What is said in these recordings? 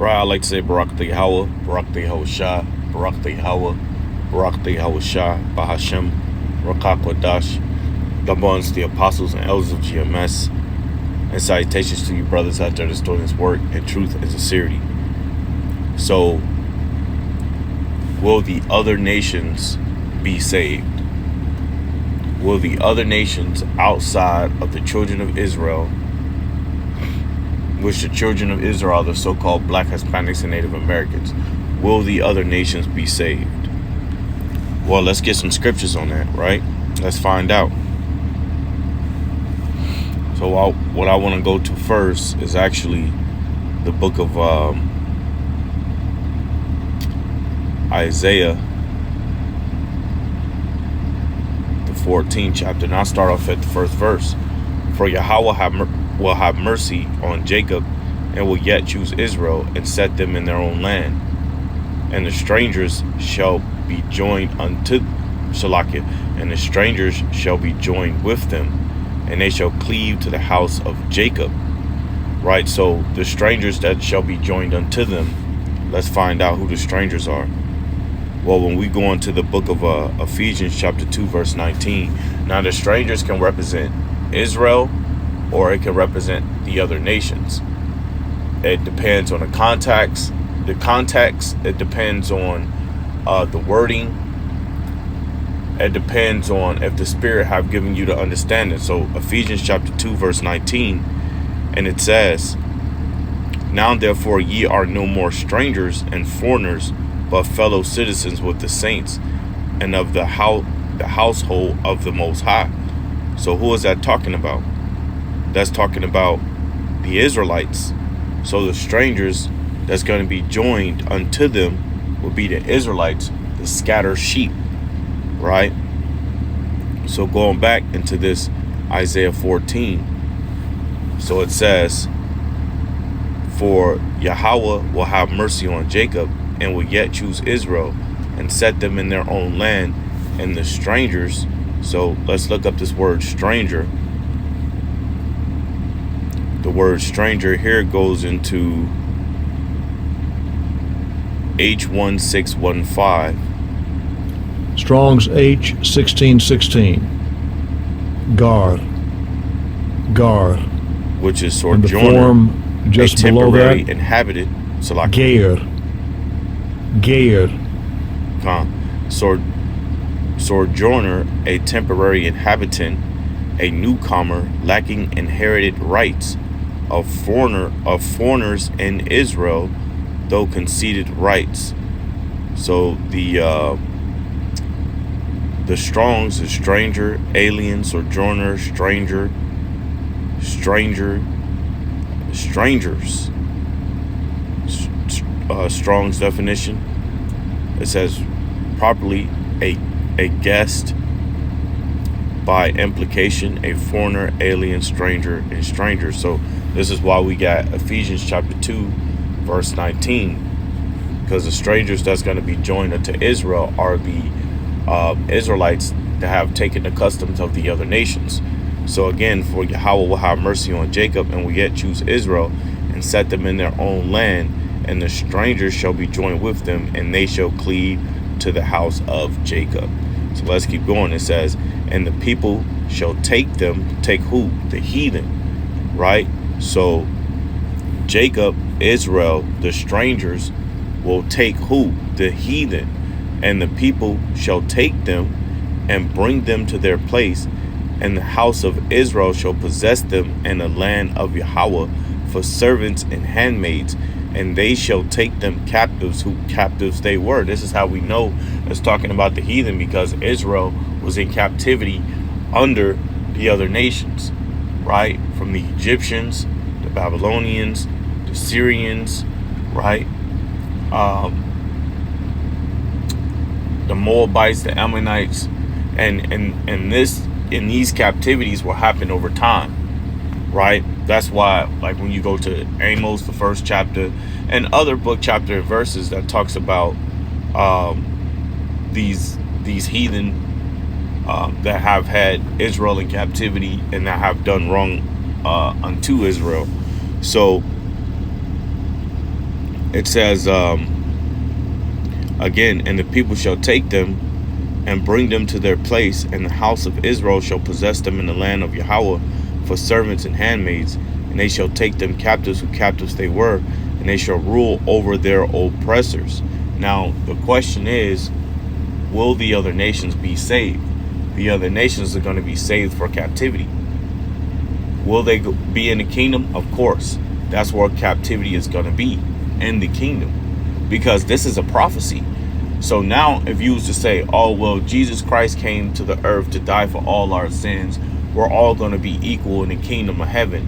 Right, I like to say Barak the Yahweh, Barak the Yahweh, Barak the Yahweh, Barak the Yahweh, Bahashem, Rakak Wadash, Gabons, the apostles and elders of GMS, and salutations to you brothers out there that's doing this work in truth and sincerity. So, will the other nations be saved? Will the other nations outside of the children of Israel, which the children of Israel are the so-called Black, Hispanics, and Native Americans, will the other nations be saved? Well, let's get some scriptures on that, right? Let's find out. So what I want to go to first is actually the book of Isaiah, the 14th chapter. And I'll start off at the first verse. For Yahweh will have mercy on Jacob and will yet choose Israel and set them in their own land. And the strangers shall be joined unto Shalakia, and the strangers shall be joined with them, and they shall cleave to the house of Jacob. Right, so the strangers that shall be joined unto them, let's find out who the strangers are. Well, when we go into the book of Ephesians chapter 2 verse 19, now the strangers can represent Israel, or it can represent the other nations. It depends on the context. It depends on the wording. It depends on if the Spirit have given you the understanding. So Ephesians chapter 2 verse 19, and it says, now therefore ye are no more strangers and foreigners, but fellow citizens with the saints and of the household of the Most High. So who is that talking about? That's talking about the Israelites. So the strangers that's going to be joined unto them will be the Israelites, the scattered sheep, right? So going back into this Isaiah 14, so it says, for Yahweh will have mercy on Jacob and will yet choose Israel and set them in their own land, and the strangers. So let's look up this word stranger. The word stranger here goes into H1615. Strong's H1616. Gar, which is and the sojourner, form just a below temporary that, inhabited. So like Gair, sojourner, a temporary inhabitant, a newcomer lacking inherited rights, a foreigners in Israel, though conceded rights. So the Strong's is stranger, alien, sojourner, strangers. Strong's definition, it says properly a guest, by implication a foreigner, alien, stranger, and stranger. So this is why we got Ephesians chapter 2 verse 19, because the strangers that's going to be joined unto Israel are the Israelites that have taken the customs of the other nations. So again, for Yahweh will have mercy on Jacob and will yet choose Israel and set them in their own land, and the strangers shall be joined with them, and they shall cleave to the house of Jacob. So let's keep going. It says, and the people shall take them. Take who? The heathen, right? So Jacob, Israel, the strangers will take who? The heathen. And the people shall take them and bring them to their place, and the house of Israel shall possess them in the land of Yahweh for servants and handmaids, and they shall take them captives, who captives they were. This is how we know it's talking about the heathen, because Israel was in captivity under the other nations, right? From the Egyptians, the Babylonians, the Syrians, right? The Moabites, the Ammonites, and these captivities will happen over time, right? That's why, like when you go to Amos, the first chapter, and other book chapter and verses that talks about these heathen that have had Israel in captivity and that have done wrong unto Israel. So It says, again, and the people shall take them and bring them to their place, and the house of Israel shall possess them in the land of Yahweh for servants and handmaids, and they shall take them captives who captives they were, and they shall rule over their oppressors. Now, the question is, will the other nations be saved? The other nations are going to be saved for captivity. Will they be in the kingdom? Of course. That's where captivity is going to be, in the kingdom. Because this is a prophecy. So now if you was to say, oh, well, Jesus Christ came to the earth to die for all our sins, we're all going to be equal in the kingdom of heaven.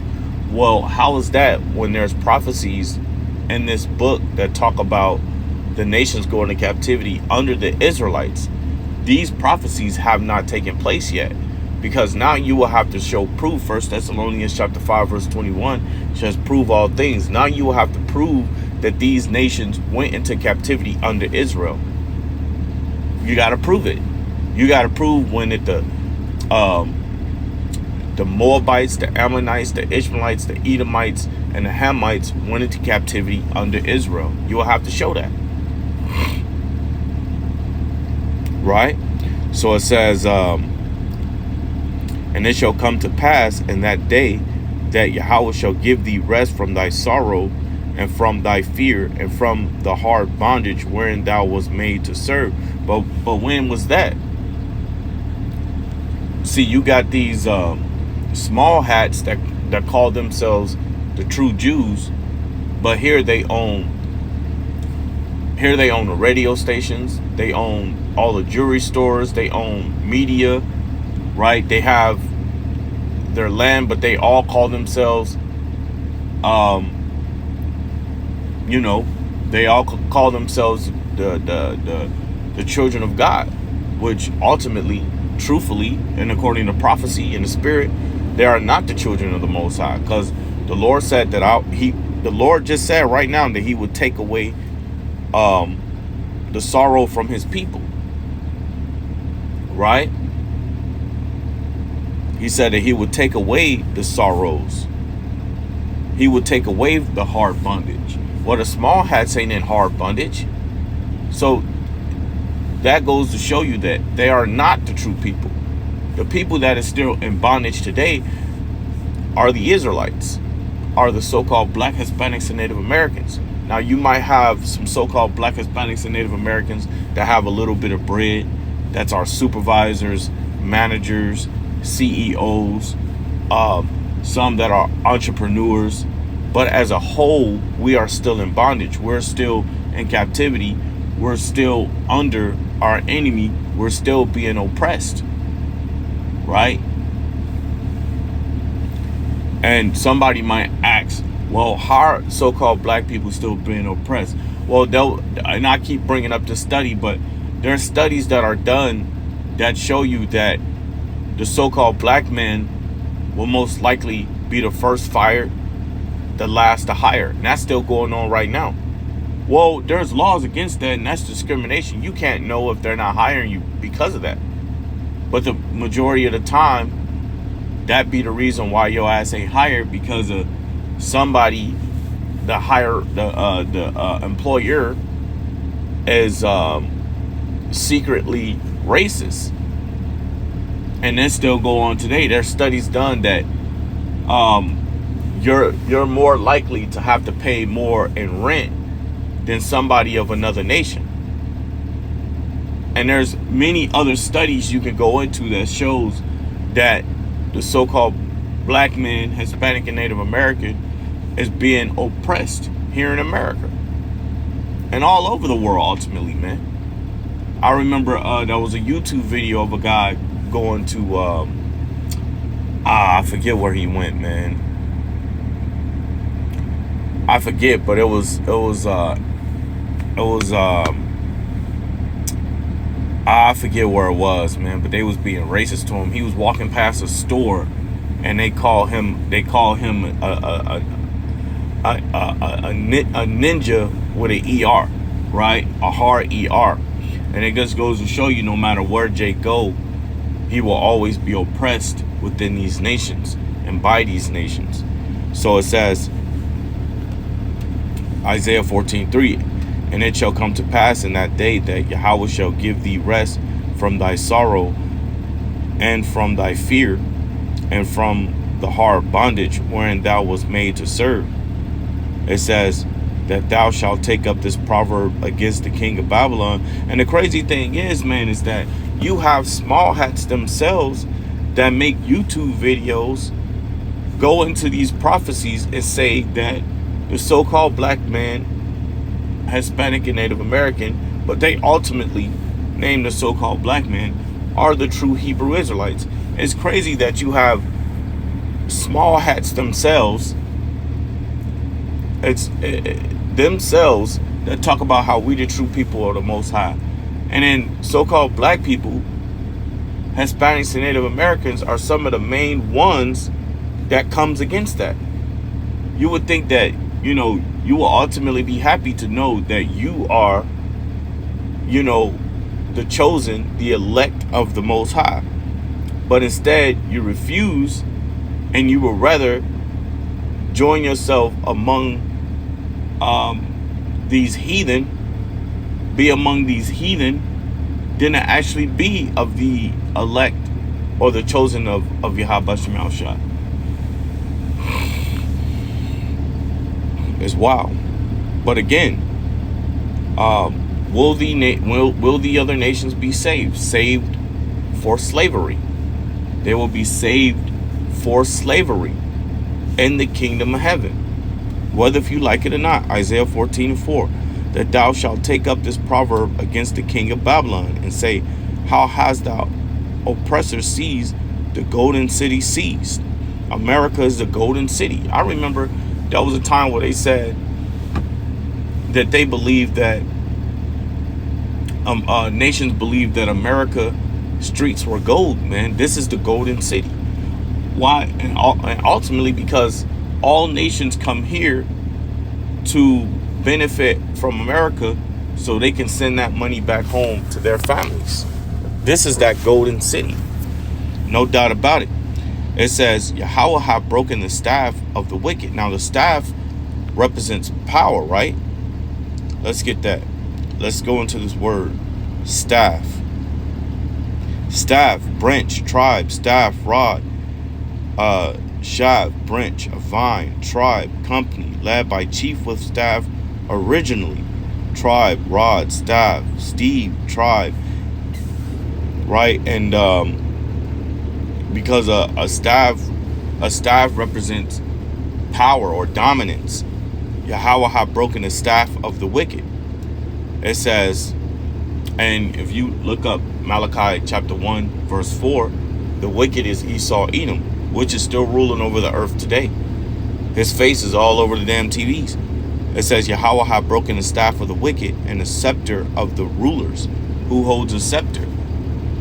Well, how is that when there's prophecies in this book that talk about the nations going to captivity under the Israelites? These prophecies have not taken place yet, because now you will have to show proof. 1 Thessalonians chapter 5 verse 21 says, prove all things. Now you will have to prove that these nations went into captivity under Israel. You got to prove it. You got to prove when the Moabites, the Ammonites, the Ishmaelites, the Edomites, and the Hamites went into captivity under Israel. You will have to show that. Right? So it says, and it shall come to pass in that day that Yahweh shall give thee rest from thy sorrow and from thy fear and from the hard bondage wherein thou was made to serve. But when was that? See, you got these small hats that call themselves the true Jews, but here they own the radio stations, they own all the jewelry stores, they own media, right? They have their land, but they all call themselves they all call themselves the children of God, which ultimately, truthfully, and according to prophecy in the spirit, they are not the children of the Most High, because the Lord said that the Lord just said right now that He would take away the sorrow from His people, right? He said that He would take away the sorrows. He would take away the hard bondage. Well, the small hats ain't in hard bondage. So that goes to show you that they are not the true people. The people that is still in bondage today are the Israelites, are the so-called Black Hispanics and Native Americans. Now, you might have some so-called Black Hispanics and Native Americans that have a little bit of bread. That's our supervisors, managers, CEOs, some that are entrepreneurs. But as a whole, we are still in bondage. We're still in captivity. We're still under our enemy. We're still being oppressed, right? And somebody might ask, well, how are so-called black people still being oppressed? Well, and I keep bringing up this study, but there are studies that are done that show you that the so-called black men will most likely be the first fired, the last to hire. And that's still going on right now. Well, there's laws against that, and that's discrimination. You can't know if they're not hiring you because of that. But the majority of the time, that be the reason why your ass ain't hired, because of somebody, the employer is secretly racist. And that still go on today. There's studies done that you're more likely to have to pay more in rent than somebody of another nation. And there's many other studies you can go into that shows that the so-called black man, Hispanic and Native American, is being oppressed here in America and all over the world ultimately, man. I remember there was a YouTube video of a guy going to I forget where he went, man. I forget, but it was I forget where it was, man, but they was being racist to him. He was walking past a store and they call him a ninja with an ER, right? A hard ER. And it just goes to show you, no matter where Jay go, he will always be oppressed within these nations and by these nations. So it says, Isaiah 14:3. And it shall come to pass in that day that Yahweh shall give thee rest from thy sorrow and from thy fear and from the hard bondage wherein thou wast made to serve. It says that thou shalt take up this proverb against the king of Babylon. And the crazy thing is, man, is that you have small hats themselves that make YouTube videos go into these prophecies and say that the so-called black man, Hispanic and Native American, but they ultimately name the so-called black man, are the true Hebrew Israelites. It's crazy that you have small hats themselves, themselves, that talk about how we the true people of the Most High. And then so-called black people, Hispanics and Native Americans, are some of the main ones that comes against that. You would think that, you know, you will ultimately be happy to know that you are, you know, the chosen, the elect of the Most High. But instead, you refuse, and you would rather join yourself among these heathen, be among these heathen, than to actually be of the elect or the chosen of Yahweh Shem Shah. It's wild. But again, will the other nations be saved? Saved for slavery. They will be saved for slavery in the kingdom of heaven, whether if you like it or not. Isaiah 14:4, that thou shalt take up this proverb against the king of Babylon and say, how hast thou, oppressor, seized the golden city seized? America is the golden city. I remember there was a time where they said that they believed that nations believed that America streets were gold. Man, this is the golden city. Why? And ultimately because all nations come here to benefit from America so they can send that money back home to their families. This is that golden city, no doubt about it. It says Yahweh hath broken the staff of the wicked. Now the staff represents power, right? Let's get that. Let's go into this word, staff. Staff, branch, tribe, staff, rod, shaft, branch, a vine, tribe, company, led by chief with staff originally, tribe, rod, staff, Steve, tribe, right? And because a staff represents power or dominance, Yahweh hath broken the staff of the wicked. It says, and if you look up Malachi chapter 1 verse 4, the wicked is Esau Edom, which is still ruling over the earth today. His face is all over the damn TVs. It says Yahweh hath broken the staff of the wicked and the scepter of the rulers. Who holds a scepter?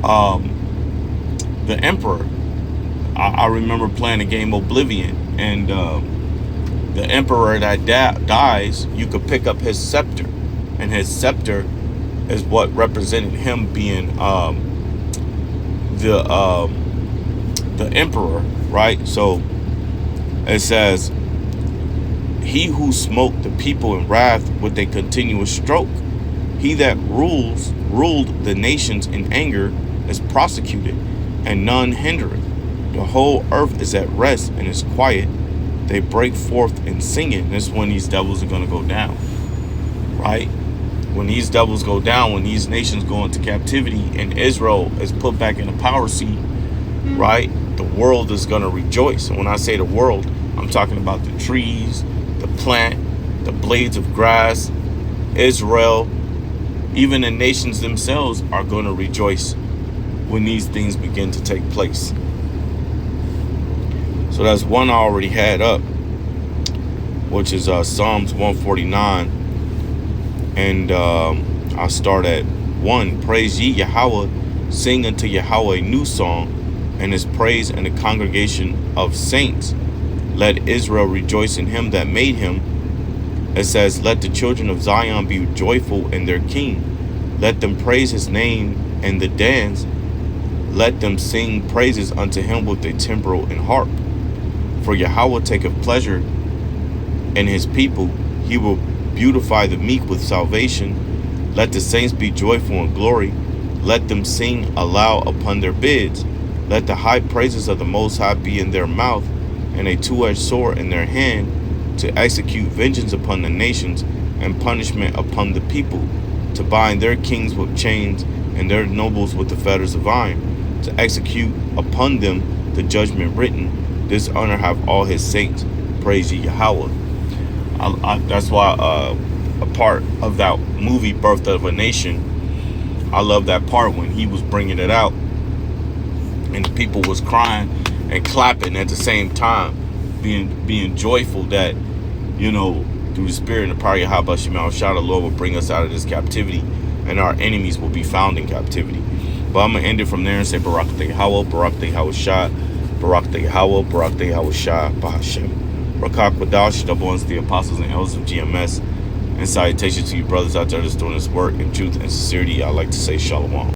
The emperor. I remember playing the game Oblivion, and the emperor that dies, you could pick up his scepter, and his scepter is what represented him being the emperor, right? So it says, he who smote the people in wrath with a continuous stroke, he that ruled the nations in anger is prosecuted, and none hindereth. The whole earth is at rest and is quiet. They break forth in singing. This is when these devils are going to go down, right? When these devils go down, when these nations go into captivity and Israel is put back in the power seat, right? The world is going to rejoice. And when I say the world, I'm talking about the trees, the plant, the blades of grass, Israel, even the nations themselves are going to rejoice when these things begin to take place. So that's one I already had up, which is Psalms 149. And I'll start at 1. Praise ye Yahweh, sing unto Yahweh a new song, and his praise in the congregation of saints. Let Israel rejoice in him that made him. It says, let the children of Zion be joyful in their king. Let them praise his name and the dance. Let them sing praises unto him with a timbrel and harp. For Yahweh taketh pleasure in his people. He will beautify the meek with salvation. Let the saints be joyful in glory. Let them sing aloud upon their beds. Let the high praises of the Most High be in their mouth, and a two-edged sword in their hand, to execute vengeance upon the nations, and punishment upon the people, to bind their kings with chains, and their nobles with the fetters of iron, to execute upon them the judgment written. This honor have all his saints. Praise ye Yahweh. That's why a part of that movie, Birth of a Nation, I love that part when he was bringing it out and the people was crying and clapping at the same time, being joyful that, through the spirit and the power of Yahweh Shema, the Lord will bring us out of this captivity, and our enemies will be found in captivity. But I'm going to end it from there and say Barak the Yahweh, Barak the Yahweh Shah, Barak the Yahweh, Barak the Yahweh Shah, Bahashem. Rakak Wadash, double ones, the apostles and elders of GMS. And salutations to you brothers out there that's doing this work in truth and sincerity. I'd like to say Shalom.